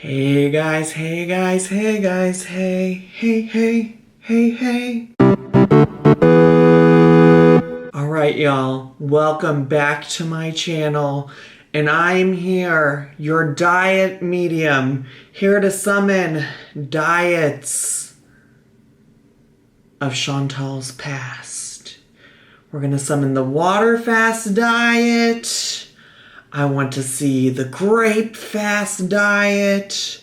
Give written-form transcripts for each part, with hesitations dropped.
Hey guys, hey guys, hey guys, hey, hey, hey, hey, hey. Alright, y'all, welcome back to my channel. And I'm here, your diet medium, here to summon diets of Chantal's past. We're gonna summon the water fast diet. I want to see the grape fast diet,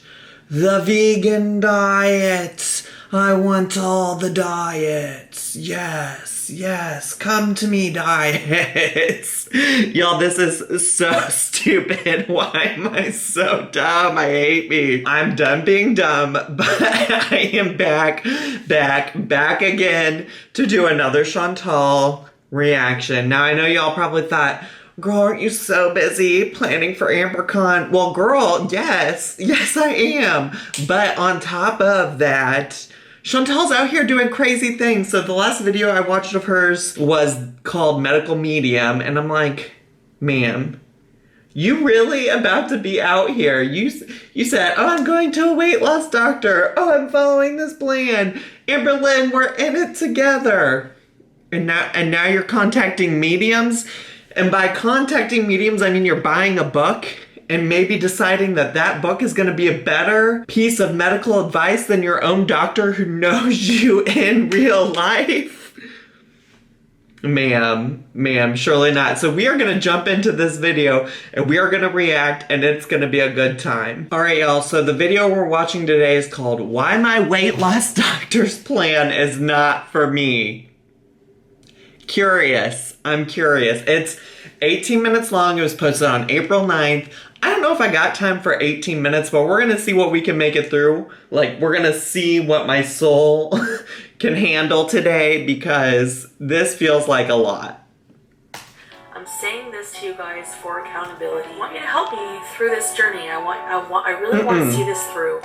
the vegan diet. I want all the diets. Yes, yes, come to me, diets. Y'all, this is so stupid. Why am I so dumb? I hate me. I'm done being dumb, but I am back again to do another Chantal reaction. Now, I know y'all probably thought, girl, aren't you so busy planning for AmberCon? Well, girl, yes, I am. But on top of that, Chantal's out here doing crazy things. So the last video I watched of hers was called Medical Medium. And I'm like, ma'am, you really about to be out here? You said, oh, I'm going to a weight loss doctor. Oh, I'm following this plan. Amberlynn, we're in it together. And now you're contacting mediums? And by contacting mediums, I mean you're buying a book and maybe deciding that that book is going to be a better piece of medical advice than your own doctor who knows you in real life. Ma'am, surely not. So we are going to jump into this video and we are going to react and it's going to be a good time. All right, y'all. So the video we're watching today is called Why My Weight Loss Doctor's Plan Is Not For Me. I'm curious. It's 18 minutes long. It was posted on April 9th. I don't know if I got time for 18 minutes, but we're going to see what we can make it through. Like, we're going to see what my soul can handle today because this feels like a lot. I'm saying this to you guys for accountability. I want you to help me through this journey. I really want to see this through.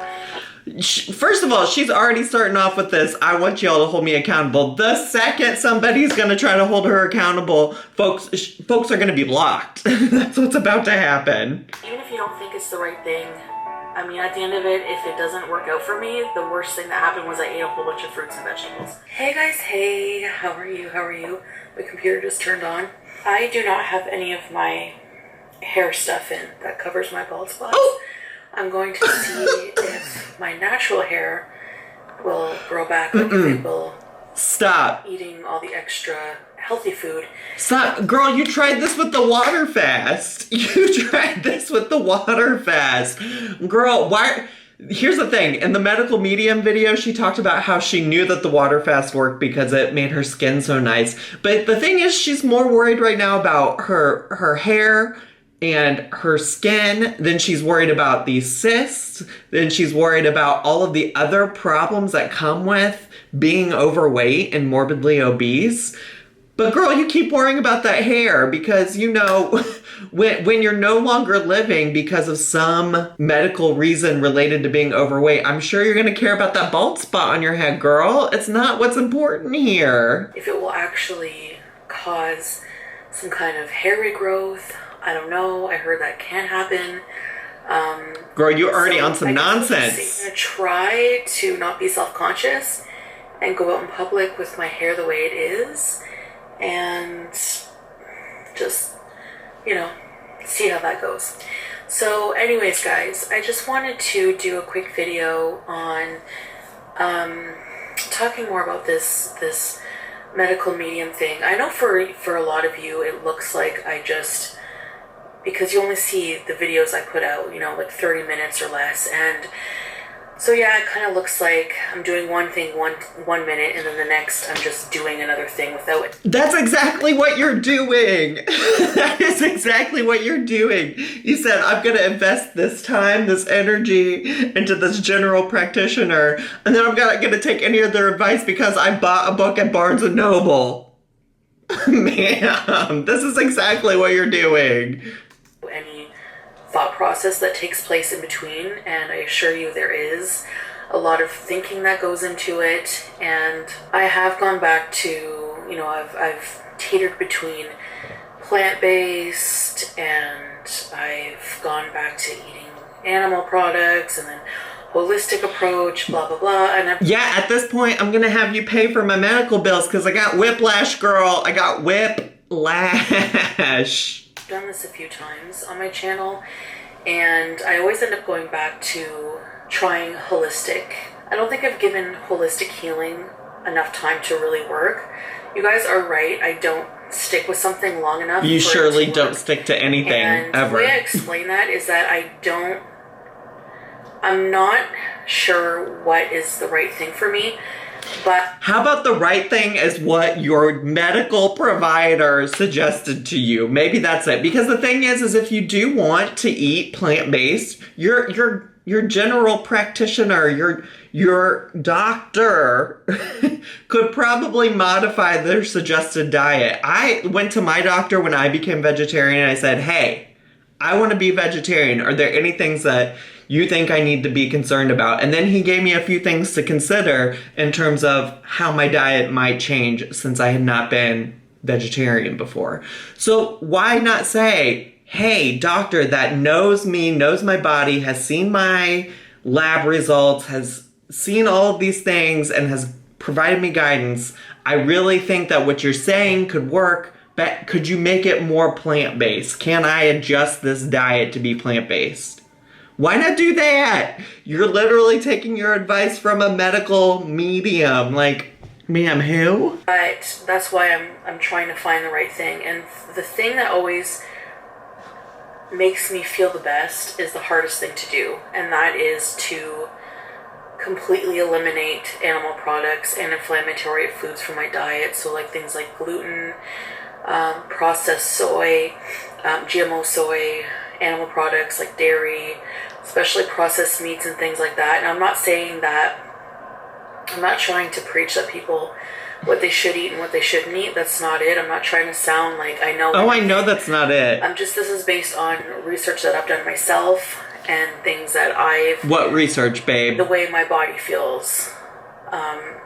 First of all, she's already starting off with this. I want y'all to hold me accountable. The second somebody's going to try to hold her accountable, folks are going to be blocked. That's what's about to happen. Even if you don't think it's the right thing, I mean, at the end of it, if it doesn't work out for me, the worst thing that happened was I ate a whole bunch of fruits and vegetables. Hey guys, hey, how are you? My computer just turned on. I do not have any of my hair stuff in that covers my bald spots. Oh! I'm going to see if my natural hair will grow back, like if it will stop eating all the extra healthy food. Stop. Girl, you tried this with the water fast. Girl, why? Here's the thing. In the medical medium video, she talked about how she knew that the water fast worked because it made her skin so nice. But the thing is, she's more worried right now about her hair and her skin, then she's worried about these cysts, then she's worried about all of the other problems that come with being overweight and morbidly obese. But girl, you keep worrying about that hair because, you know, when you're no longer living because of some medical reason related to being overweight, I'm sure you're going to care about that bald spot on your head, girl. It's not what's important here. If it will actually cause some kind of hair regrowth, I don't know. I heard that can happen. Girl, you're already on some nonsense. I'm gonna try to not be self-conscious and go out in public with my hair the way it is and just, you know, see how that goes. So anyways, guys, I just wanted to do a quick video on talking more about this medical medium thing. I know for a lot of you, it looks like I just, because you only see the videos I put out, you know, like 30 minutes or less. And so yeah, it kind of looks like I'm doing one thing one minute and then the next I'm just doing another thing without it. That's exactly what you're doing. That is exactly what you're doing. You said, I'm going to invest this time, this energy into this general practitioner, and then I'm not going to take any of their advice because I bought a book at Barnes & Noble. Ma'am, this is exactly what you're doing. Any thought process that takes place in between, and I assure you there is a lot of thinking that goes into it. And I have gone back to, you know, I've teetered between plant-based and I've gone back to eating animal products and then holistic approach, blah, blah, blah. And yeah, at this point, I'm going to have you pay for my medical bills because I got whiplash, girl. I got whiplash. I've done this a few times on my channel, and I always end up going back to trying holistic. I don't think I've given holistic healing enough time to really work. You guys are right. I don't stick with something long enough. You surely don't stick to anything, and ever. The way I explain that is that I'm not sure what is the right thing for me, but... How about the right thing is what your medical provider suggested to you? Maybe that's it. Because the thing is if you do want to eat plant-based, your general practitioner, your doctor could probably modify their suggested diet. I went to my doctor when I became vegetarian and I said, hey, I want to be vegetarian. Are there any things that you think I need to be concerned about? And then he gave me a few things to consider in terms of how my diet might change since I had not been vegetarian before. So why not say, hey, doctor that knows me, knows my body, has seen my lab results, has seen all of these things, and has provided me guidance. I really think that what you're saying could work, but could you make it more plant-based? Can I adjust this diet to be plant-based? Why not do that? You're literally taking your advice from a medical medium. Like, ma'am, who? But that's why I'm trying to find the right thing. And the thing that always makes me feel the best is the hardest thing to do, and that is to completely eliminate animal products and inflammatory foods from my diet. So like things like gluten, processed soy, GMO soy, animal products like dairy, especially processed meats and things like that. And I'm not saying that, I'm not trying to preach that people what they should eat and what they shouldn't eat. That's not it. I'm not trying to sound like I know. Oh, I know that's not it. This is based on research that I've done myself and things that I've... What research, babe? The way my body feels. And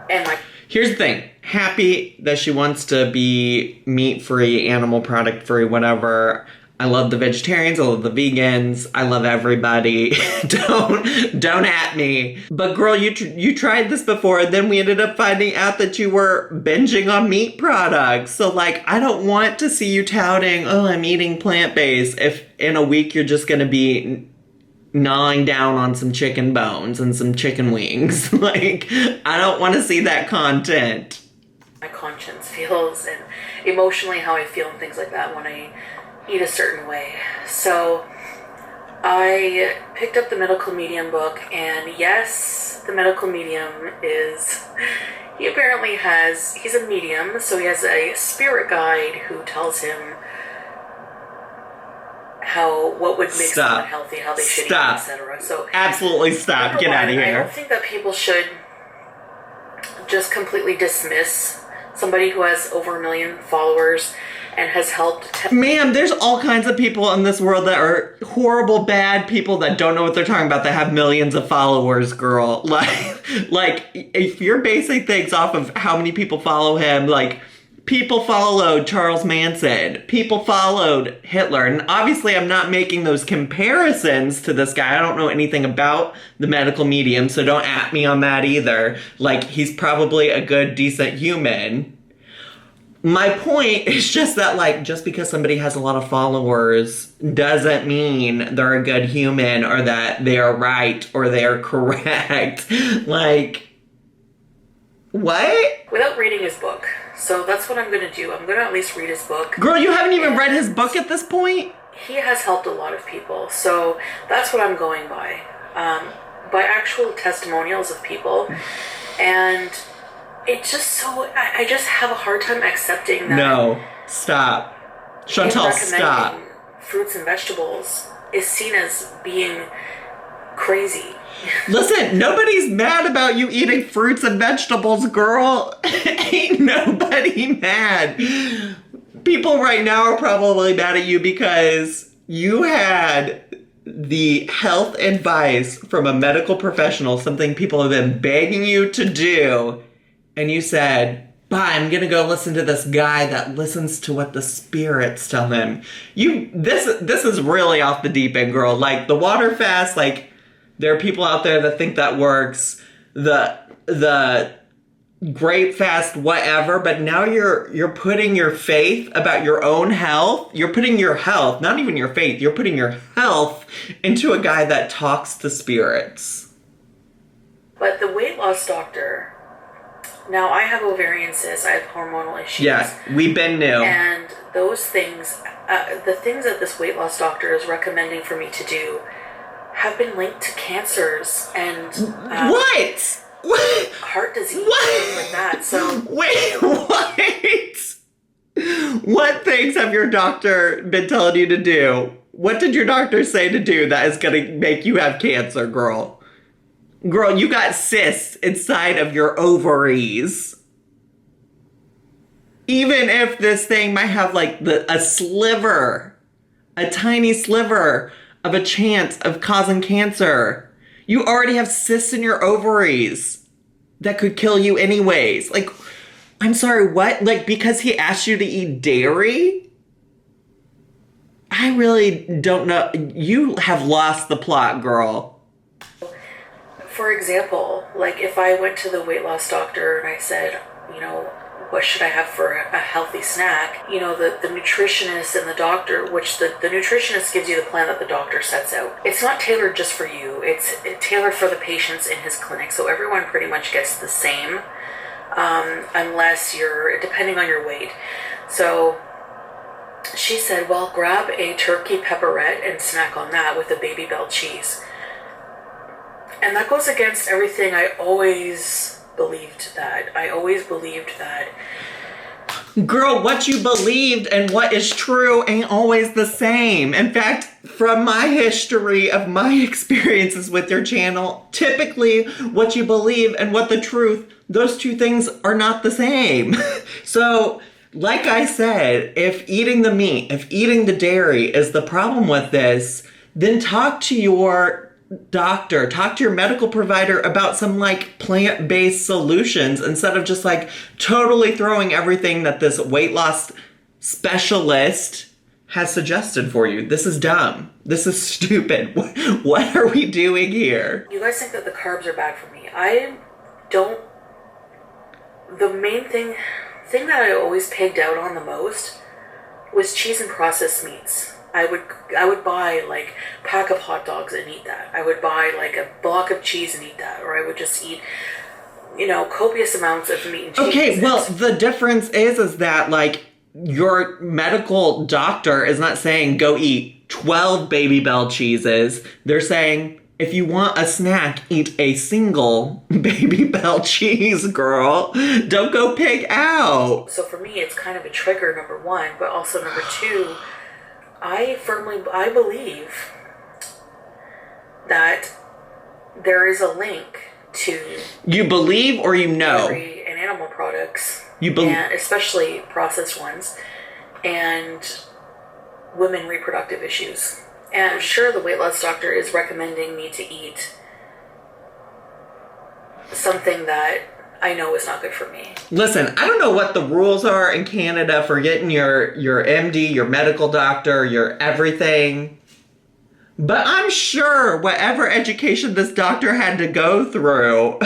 my... Here's the thing. Happy that she wants to be meat-free, animal product-free, whatever. I love the vegetarians. I love the vegans. I love everybody. Don't at me. But girl, you tried this before, and then we ended up finding out that you were binging on meat products. So like, I don't want to see you touting, oh, I'm eating plant-based, if in a week you're just gonna be gnawing down on some chicken bones and some chicken wings. Like, I don't want to see that content. My conscience feels and emotionally how I feel and things like that when I eat a certain way. So I picked up the Medical Medium book, and yes, the Medical Medium he apparently he's a medium, so he has a spirit guide who tells him what would make someone healthy, how they should eat, etc. So absolutely stop. Get out of here. I don't think that people should just completely dismiss somebody who has over 1 million followers and has helped... Ma'am, there's all kinds of people in this world that are horrible, bad people that don't know what they're talking about that have millions of followers, girl. Like, if you're basing things off of how many people follow him, like, people followed Charles Manson. People followed Hitler. And obviously, I'm not making those comparisons to this guy. I don't know anything about the Medical Medium, so don't at me on that either. Like, he's probably a good, decent human. My point is just that, like, just because somebody has a lot of followers doesn't mean they're a good human or that they are right or they are correct. Like, what? Without reading his book. So that's what I'm going to do. I'm going to at least read his book. Girl, you haven't even read his book at this point? He has helped a lot of people. So that's what I'm going by. By actual testimonials of people. And... it's just so... I just have a hard time accepting that... No. Stop. Chantal, stop. Fruits and vegetables is seen as being crazy. Listen, nobody's mad about you eating fruits and vegetables, girl. Ain't nobody mad. People right now are probably mad at you because you had the health advice from a medical professional, something people have been begging you to do, and you said, bye, I'm gonna go listen to this guy that listens to what the spirits tell him. This is really off the deep end, girl. Like, the water fast, like, there are people out there that think that works. The grape fast, whatever, but now you're putting your faith about your own health. You're putting your health, not even your faith, you're putting your health into a guy that talks to spirits. But the weight loss doctor, now I have ovarian cysts, I have hormonal issues. Yeah, we've been new. And those things, the things that this weight loss doctor is recommending for me to do have been linked to cancers and what? Heart disease, what? things like that. So wait, what? What things have your doctor been telling you to do? What did your doctor say to do that is gonna make you have cancer, girl? Girl, you got cysts inside of your ovaries. Even if this thing might have like a sliver, a tiny sliver of a chance of causing cancer, you already have cysts in your ovaries that could kill you anyways. Like, I'm sorry, what? Like, because he asked you to eat dairy? I really don't know. You have lost the plot, girl. for example, like if I went to the weight loss doctor and I said, you know, what should I have for a healthy snack? You know, the nutritionist and the doctor, which the nutritionist gives you the plan that the doctor sets out. It's not tailored just for you. It's tailored for the patients in his clinic. So everyone pretty much gets the same, unless you're, depending on your weight. So she said, well, grab a turkey pepperette and snack on that with a Baby Bell cheese. And that goes against everything I always believed that. I always believed that. Girl, what you believed and what is true ain't always the same. In fact, from my history of my experiences with your channel, typically what you believe and what the truth, those two things are not the same. So, like I said, if eating the meat, if eating the dairy is the problem with this, then talk to your doctor, talk to your medical provider about some like plant-based solutions instead of just like totally throwing everything that this weight loss specialist has suggested for you. This is dumb. This is stupid. What are we doing here? You guys think that the carbs are bad for me. I don't. The main thing that I always pegged out on the most was cheese and processed meats. I would buy like a pack of hot dogs and eat that. I would buy like a block of cheese and eat that. Or I would just eat, you know, copious amounts of meat and cheese. Okay, well, the difference is that like your medical doctor is not saying go eat 12 Baby Bell cheeses. They're saying if you want a snack, eat a single Baby Bell cheese, girl. Don't go pig out. So for me, it's kind of a trigger, number one, but also number two, I believe that there is a link to... You believe or you know? Dairy and animal products, you believe, and especially processed ones, and women reproductive issues. And I'm sure the weight loss doctor is recommending me to eat something that I know is not good for me. Listen, I don't know what the rules are in Canada for getting your MD, your medical doctor, your everything. But I'm sure whatever education this doctor had to go through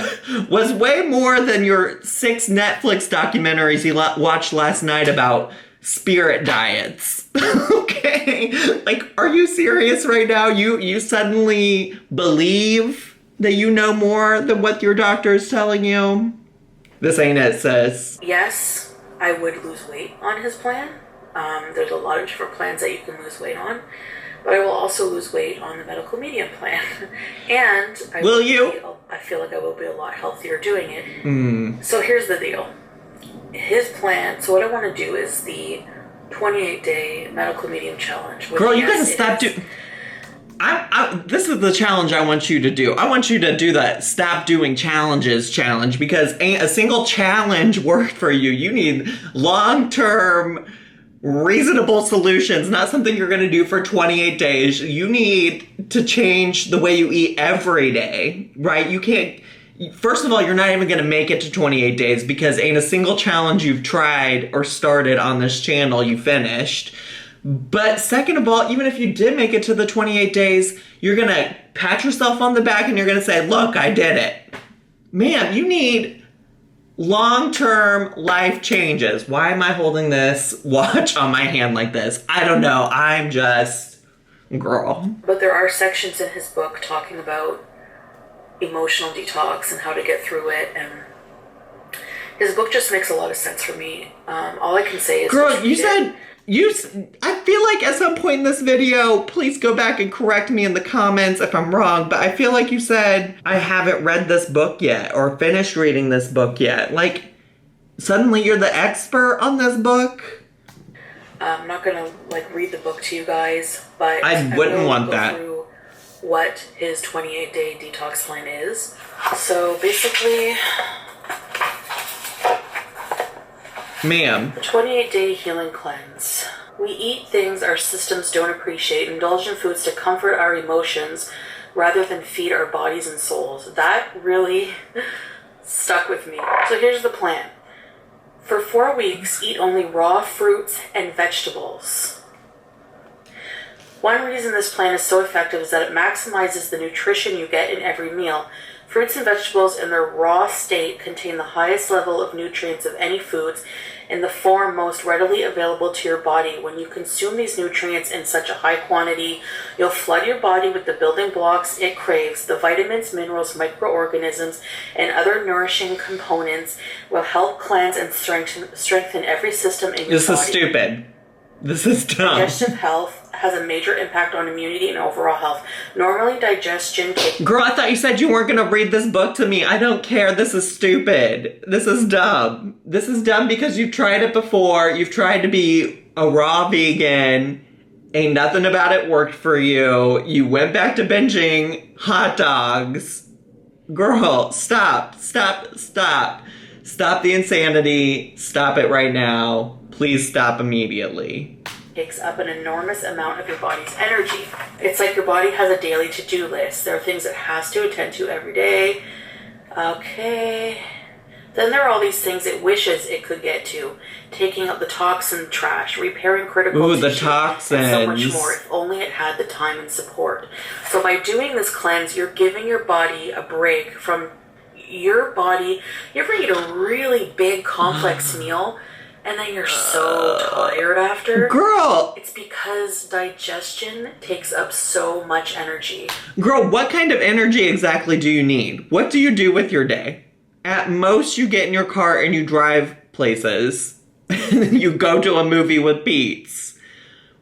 was way more than your 6 Netflix documentaries you watched last night about spirit diets. Okay? Like, are you serious right now? You suddenly believe that you know more than what your doctor is telling you? This ain't it, sis. Yes, I would lose weight on his plan. There's a lot of different plans that you can lose weight on. But I will also lose weight on the medical medium plan. And I feel like I will be a lot healthier doing it. So here's the deal. His plan, so what I want to do is the 28-day medical medium challenge. Girl, you gotta stop doing... this is the challenge I want you to do. I want you to do that stop doing challenges challenge, because ain't a single challenge worked for you. You need long-term, reasonable solutions, not something you're going to do for 28 days. You need to change the way you eat every day, right? You can't... First of all, you're not even going to make it to 28 days because ain't a single challenge you've tried or started on this channel you finished. But second of all, even if you did make it to the 28 days, you're going to pat yourself on the back and you're going to say, look, I did it. Man, you need long-term life changes. Why am I holding this watch on my hand like this? I don't know. I'm just... girl. But there are sections in his book talking about emotional detox and how to get through it, and his book just makes a lot of sense for me. All I can say is, girl, I feel like at some point in this video, please go back and correct me in the comments if I'm wrong, but I feel like you said I haven't read this book yet or finished reading this book yet. Like, suddenly you're the expert on this book? I'm not gonna read the book to you guys, but I wouldn't want go that. Through what his 28-day detox plan is. So basically, ma'am, the 28-day healing cleanse. We eat things our systems don't appreciate, indulge in foods to comfort our emotions rather than feed our bodies and souls. That really stuck with me. So here's the plan. For 4 weeks, eat only raw fruits and vegetables. One reason this plan is so effective is that it maximizes the nutrition you get in every meal. Fruits and vegetables in their raw state contain the highest level of nutrients of any foods in the form most readily available to your body. When you consume these nutrients in such a high quantity, you'll flood your body with the building blocks it craves. The vitamins, minerals, microorganisms, and other nourishing components will help cleanse and strengthen every system in your body. This is stupid. This is dumb. Digestive health has a major impact on immunity and overall health. Normally, digestion takes... Girl, I thought you said you weren't going to read this book to me. I don't care. This is stupid. This is dumb. This is dumb because you've tried it before. You've tried to be a raw vegan. Ain't nothing about it worked for you. You went back to binging hot dogs. Girl, stop. Stop. Stop. Stop the insanity. Stop it right now. Please stop immediately. Takes up an enormous amount of your body's energy. It's like your body has a daily to-do list. There are things it has to attend to every day. Okay. Then there are all these things it wishes it could get to. Taking out the toxin trash, repairing critical tissue, the toxins. and so much more, if only it had the time and support. So by doing this cleanse, you're giving your body a break from your body. You ever eat a really big, complex meal, and then you're so tired after? Girl! It's because digestion takes up so much energy. Girl, what kind of energy exactly do you need? What do you do with your day? At most, you get in your car and you drive places. You go to a movie with Beats.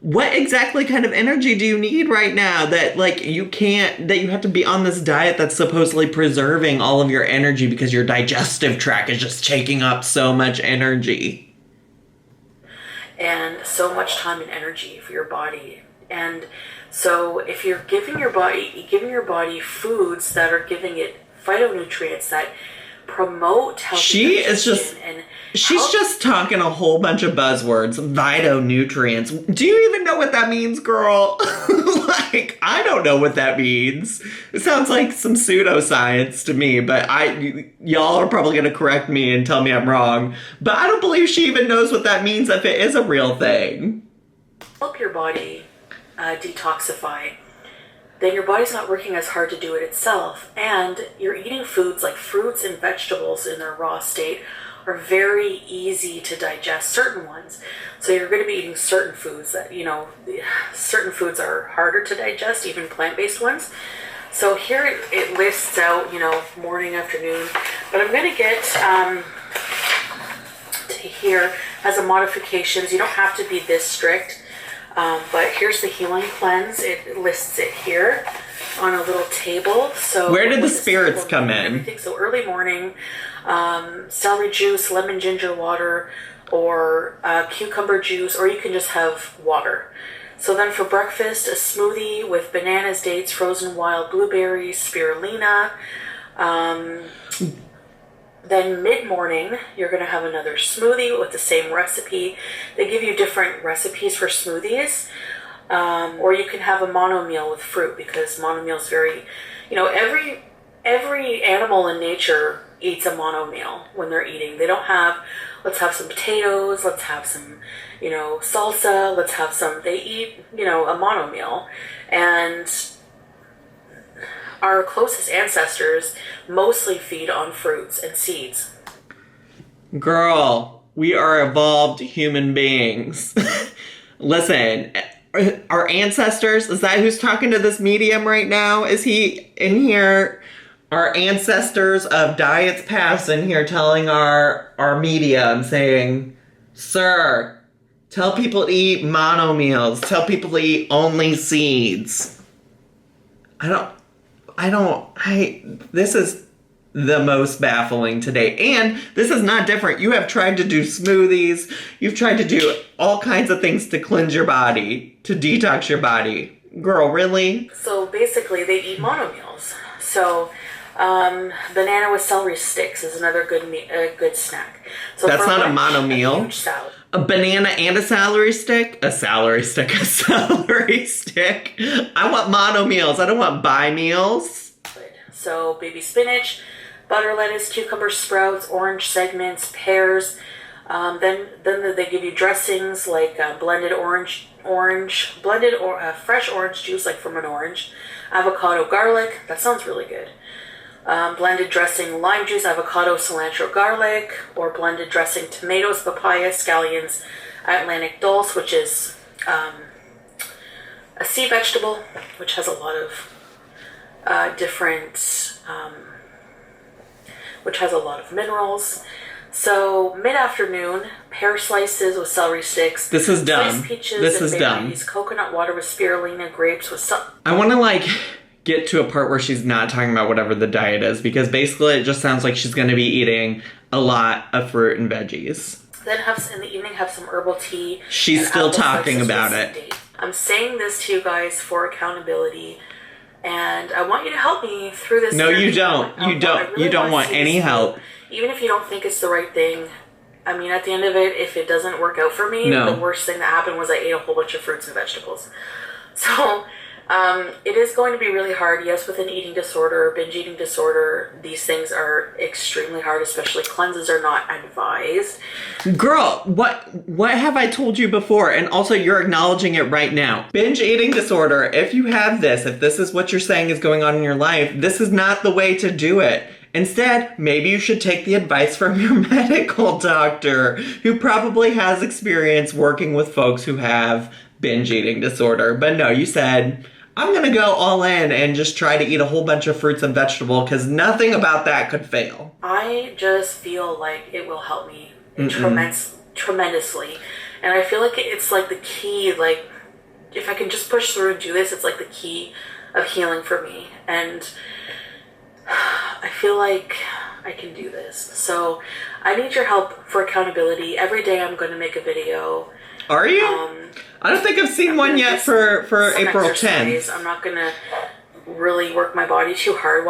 What exactly kind of energy do you need right now that you have to be on this diet that's supposedly preserving all of your energy because your digestive tract is just taking up so much energy? And so much time and energy for your body. And so if you're giving your body foods that are giving it phytonutrients that promote healthy digestion she's just talking a whole bunch of buzzwords. Phytonutrients. Do you even know what that means, girl? I don't know what that means. It sounds like some pseudoscience to me, but y'all are probably going to correct me and tell me I'm wrong. But I don't believe she even knows what that means if it is a real thing. Help your body detoxify. Then your body's not working as hard to do it itself. And you're eating foods like fruits and vegetables in their raw state are very easy to digest, certain ones. So you're going to be eating certain foods that, certain foods are harder to digest, even plant-based ones. So here it lists out, morning, afternoon. But I'm going to get to here as a modifications. You don't have to be this strict. But here's the healing cleanse. It lists it here on a little table. So where did the spirits come in? Everything. So early morning, celery juice, lemon ginger water, or cucumber juice, or you can just have water. So then for breakfast, a smoothie with bananas, dates, frozen wild blueberries, spirulina. Then mid-morning, you're going to have another smoothie with the same recipe. They give you different recipes for smoothies. Or you can have a mono meal with fruit, because mono meal is very, every animal in nature eats a mono meal when they're eating. They don't have, let's have some potatoes, let's have some, salsa, let's have some, they eat, a mono meal. And our closest ancestors mostly feed on fruits and seeds. Girl, we are evolved human beings. Listen, our ancestors, is that who's talking to this medium right now? Is he in here? Our ancestors of diets past in here telling our medium, saying, sir, tell people to eat mono meals. Tell people to eat only seeds. This is the most baffling today. And this is not different. You have tried to do smoothies. You've tried to do all kinds of things to cleanse your body, to detox your body. Girl, really? So basically, they eat mono meals. So banana with celery sticks is another good snack. So that's not a mono meal. A huge salad. A banana and a celery stick? A celery stick. I want mono meals. I don't want bi meals. So baby spinach, butter lettuce, cucumber sprouts, orange segments, pears. Then they give you dressings like fresh orange juice, like from an orange, avocado, garlic. That sounds really good. Blended dressing, lime juice, avocado, cilantro, garlic, or blended dressing, tomatoes, papaya, scallions, Atlantic dulse, which is a sea vegetable, which has a lot of which has a lot of minerals. So mid-afternoon, pear slices with celery sticks. This is dumb. Sliced peaches this and is berries, dumb. coconut water with spirulina, grapes with I want to get to a part where she's not talking about whatever the diet is, because basically it just sounds like she's going to be eating a lot of fruit and veggies. Then in the evening have some herbal tea. She's still talking about it. Date. I'm saying this to you guys for accountability, and I want you to help me through this. No, you don't. You don't want any help. Even if you don't think it's the right thing. I mean, at the end of it, if it doesn't work out for me, no. The worst thing that happened was I ate a whole bunch of fruits and vegetables. So it is going to be really hard. Yes, with an eating disorder, binge eating disorder, these things are extremely hard, especially cleanses are not advised. Girl, what have I told you before? And also you're acknowledging it right now. Binge eating disorder, if you have this, if this is what you're saying is going on in your life, this is not the way to do it. Instead, maybe you should take the advice from your medical doctor, who probably has experience working with folks who have binge eating disorder. But no, you said, I'm going to go all in and just try to eat a whole bunch of fruits and vegetables, because nothing about that could fail. I just feel like it will help me tremendously. And I feel like it's like the key, like, if I can just push through and do this, it's like the key of healing for me. And I feel like I can do this. So I need your help for accountability. Every day I'm going to make a video. Are you? I don't think I've seen one yet for April 10th. I'm not going to really work my body too hard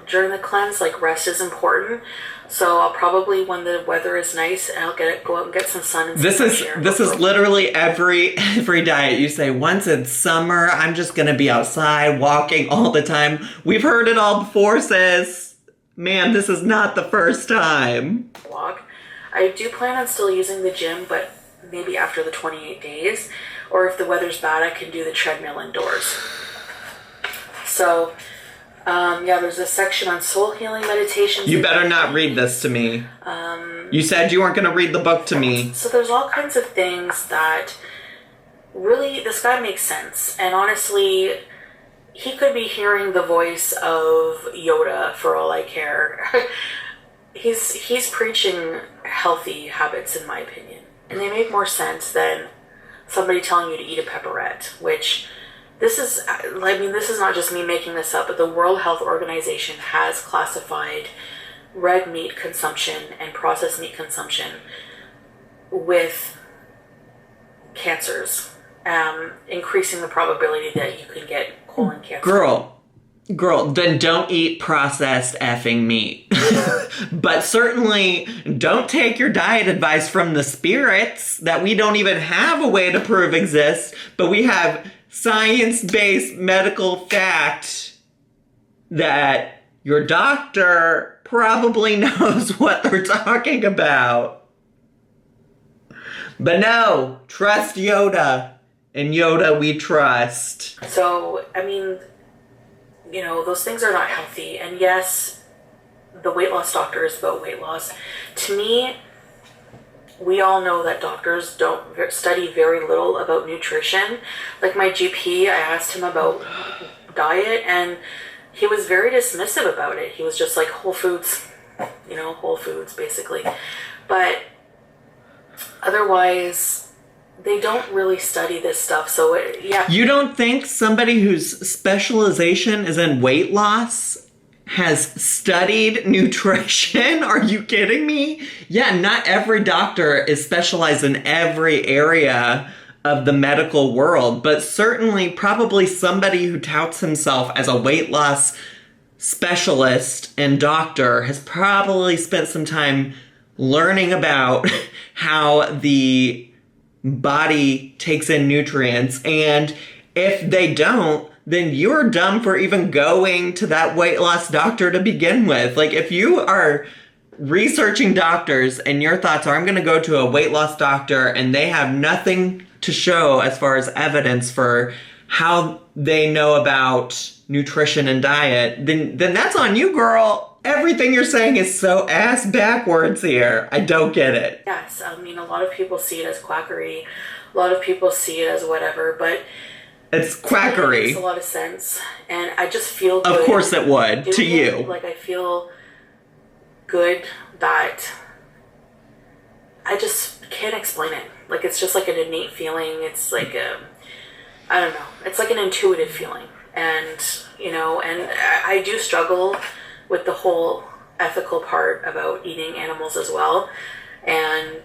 during the cleanse. Like, rest is important. So I'll probably, when the weather is nice, I'll go out and get some sun. And this is literally every diet. You say, once it's summer, I'm just going to be outside walking all the time. We've heard it all before, sis. Man, this is not the first time. Walk. I do plan on still using the gym, but maybe after the 28 days. Or if the weather's bad, I can do the treadmill indoors. So, there's a section on soul healing meditations. You better not read this to me. You said you weren't going to read the book to me. So there's all kinds of things that really, this guy makes sense. And honestly, he could be hearing the voice of Yoda for all I care. He's preaching healthy habits, in my opinion. And they make more sense than somebody telling you to eat a pepperette, which this is not just me making this up, but the World Health Organization has classified red meat consumption and processed meat consumption with cancers, increasing the probability that you can get colon cancer. Girl, then don't eat processed effing meat. But certainly don't take your diet advice from the spirits that we don't even have a way to prove exist, but we have science-based medical fact that your doctor probably knows what they're talking about. But no, trust Yoda. And Yoda we trust. So, I mean, you know, those things are not healthy. And yes, the weight loss doctor is about weight loss. To me, we all know that doctors don't study very little about nutrition. Like my GP, I asked him about diet and he was very dismissive about it. He was just like, Whole Foods, you know, Whole Foods basically. But otherwise, they don't really study this stuff. So yeah. You don't think somebody whose specialization is in weight loss has studied nutrition? Are you kidding me? Yeah, not every doctor is specialized in every area of the medical world, but certainly probably somebody who touts himself as a weight loss specialist and doctor has probably spent some time learning about how the body takes in nutrients. And if they don't, then you're dumb for even going to that weight loss doctor to begin with. Like, if you are researching doctors and your thoughts are, I'm going to go to a weight loss doctor and they have nothing to show as far as evidence for how they know about nutrition and diet, then that's on you, girl. Everything you're saying is so ass backwards here. I don't get it. Yes, I mean, a lot of people see it as quackery. A lot of people see it as whatever, but it's quackery. It makes a lot of sense, and I just feel good. Of course it would, to you. Like, I feel good that I just can't explain it. Like, it's just like an innate feeling. It's like I don't know. It's like an intuitive feeling, and you know, and I do struggle with the whole ethical part about eating animals as well. And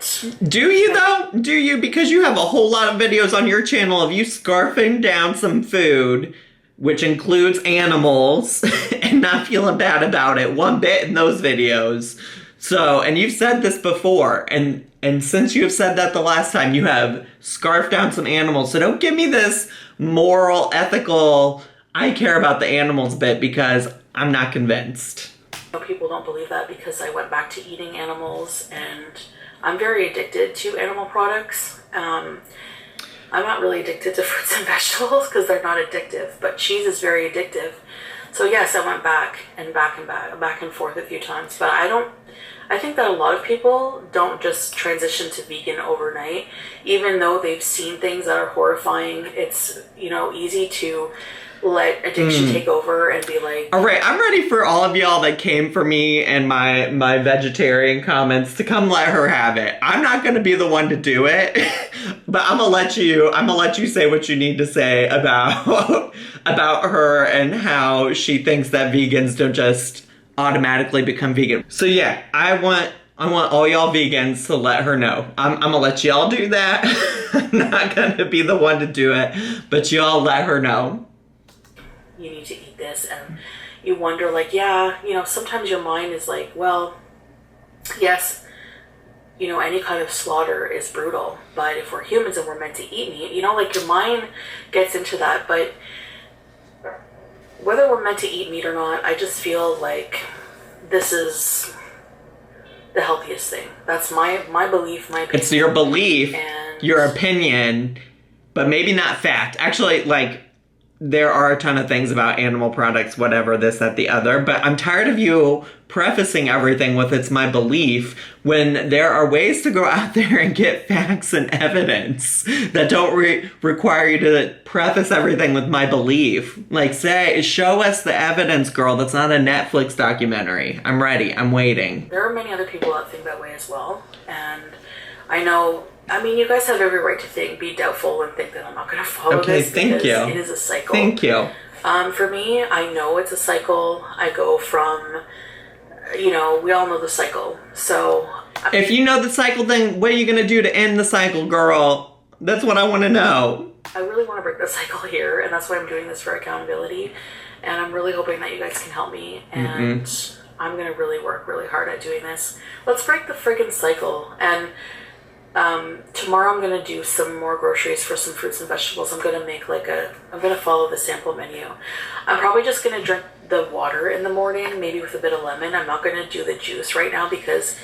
do you though? Do you? Because you have a whole lot of videos on your channel of you scarfing down some food, which includes animals, and not feeling bad about it one bit in those videos. So, and you've said this before, and since you have said that the last time, you have scarfed down some animals. So don't give me this moral, ethical, I care about the animals bit, because I'm not convinced. People don't believe that because I went back to eating animals, and I'm very addicted to animal products. I'm not really addicted to fruits and vegetables because they're not addictive, but cheese is very addictive. So yes, I went back and forth a few times, but I think that a lot of people don't just transition to vegan overnight, even though they've seen things that are horrifying. It's, you know, easy to let addiction take over and be like, all right, I'm ready for all of y'all that came for me and my vegetarian comments to come let her have it. I'm not going to be the one to do it, but I'm going to let you say what you need to say about her and how she thinks that vegans don't just automatically become vegan. So yeah, I want all y'all vegans to let her know. I'm gonna let y'all do that. I'm not gonna be the one to do it, but y'all let her know. You need to eat this, and you wonder, like, yeah, you know, sometimes your mind is like, well, yes, you know, any kind of slaughter is brutal, but if we're humans and we're meant to eat meat, you know, like, your mind gets into that. But whether we're meant to eat meat or not, I just feel like this is the healthiest thing. That's my belief, my opinion. It's your belief, and your opinion, but maybe not fact. Actually, like, there are a ton of things about animal products, whatever, this, that, the other, but I'm tired of you prefacing everything with it's my belief when there are ways to go out there and get facts and evidence that don't require you to preface everything with my belief. Like, show us the evidence, girl. That's not a Netflix documentary. I'm ready. I'm waiting. There are many other people that think that way as well, and I know, I mean, you guys have every right to be doubtful and think that I'm not going to follow this. Okay, thank you. It is a cycle. Thank you. For me, I know it's a cycle. I go from, you know, we all know the cycle. So if you know the cycle, then what are you going to do to end the cycle, girl? That's what I want to know. I really want to break the cycle here, and that's why I'm doing this for accountability. And I'm really hoping that you guys can help me. And I'm going to really work really hard at doing this. Let's break the friggin' cycle. And Tomorrow I'm gonna do some more groceries for some fruits and vegetables. I'm gonna follow the sample menu. I'm probably just gonna drink the water in the morning, maybe with a bit of lemon. I'm not gonna do the juice right now because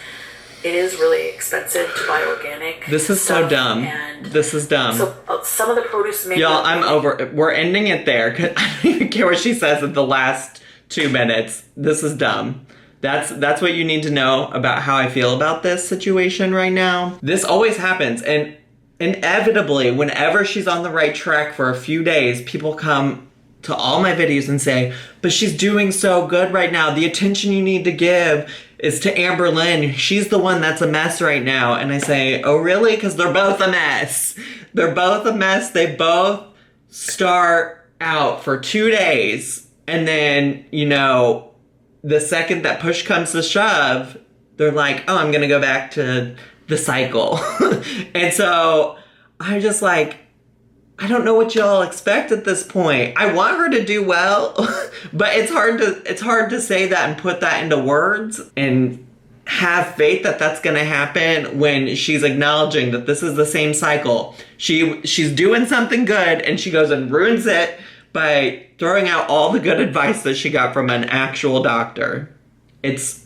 it is really expensive to buy organic. This is so dumb. This is dumb. So some of the produce maybe. Y'all, I'm over. We're ending it there. 'Cause I don't even care what she says at the last 2 minutes. This is dumb. That's what you need to know about how I feel about this situation right now. This always happens, and inevitably, whenever she's on the right track for a few days, people come to all my videos and say, but she's doing so good right now. The attention you need to give is to Amber Lynn. She's the one that's a mess right now. And I say, oh really? Because they're both a mess. They're both a mess. They both start out for 2 days. And then, you know, the second that push comes to shove, they're like, oh, I'm going to go back to the cycle. And so I'm just like, I don't know what y'all expect at this point. I want her to do well, but it's hard to say that and put that into words and have faith that that's going to happen when she's acknowledging that this is the same cycle. She's doing something good and she goes and ruins it by throwing out all the good advice that she got from an actual doctor. It's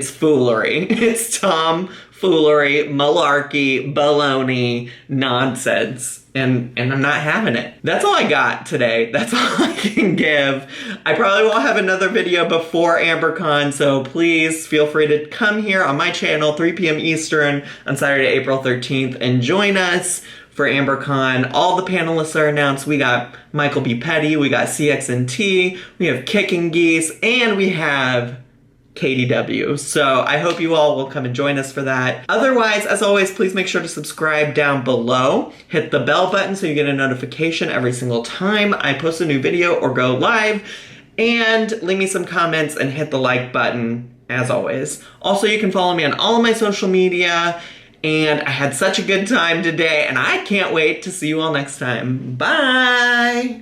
foolery. It's tomfoolery, malarkey, baloney, nonsense. And I'm not having it. That's all I got today. That's all I can give. I probably won't have another video before AmberCon, so please feel free to come here on my channel, 3 p.m. Eastern on Saturday, April 13th, and join us for AmberCon. All the panelists are announced. We got Michael B. Petty, we got CXNT, we have Kicking Geese, and we have KDW. So I hope you all will come and join us for that. Otherwise, as always, please make sure to subscribe down below. Hit the bell button so you get a notification every single time I post a new video or go live. And leave me some comments and hit the like button, as always. Also, you can follow me on all of my social media. And I had such a good time today, and I can't wait to see you all next time. Bye!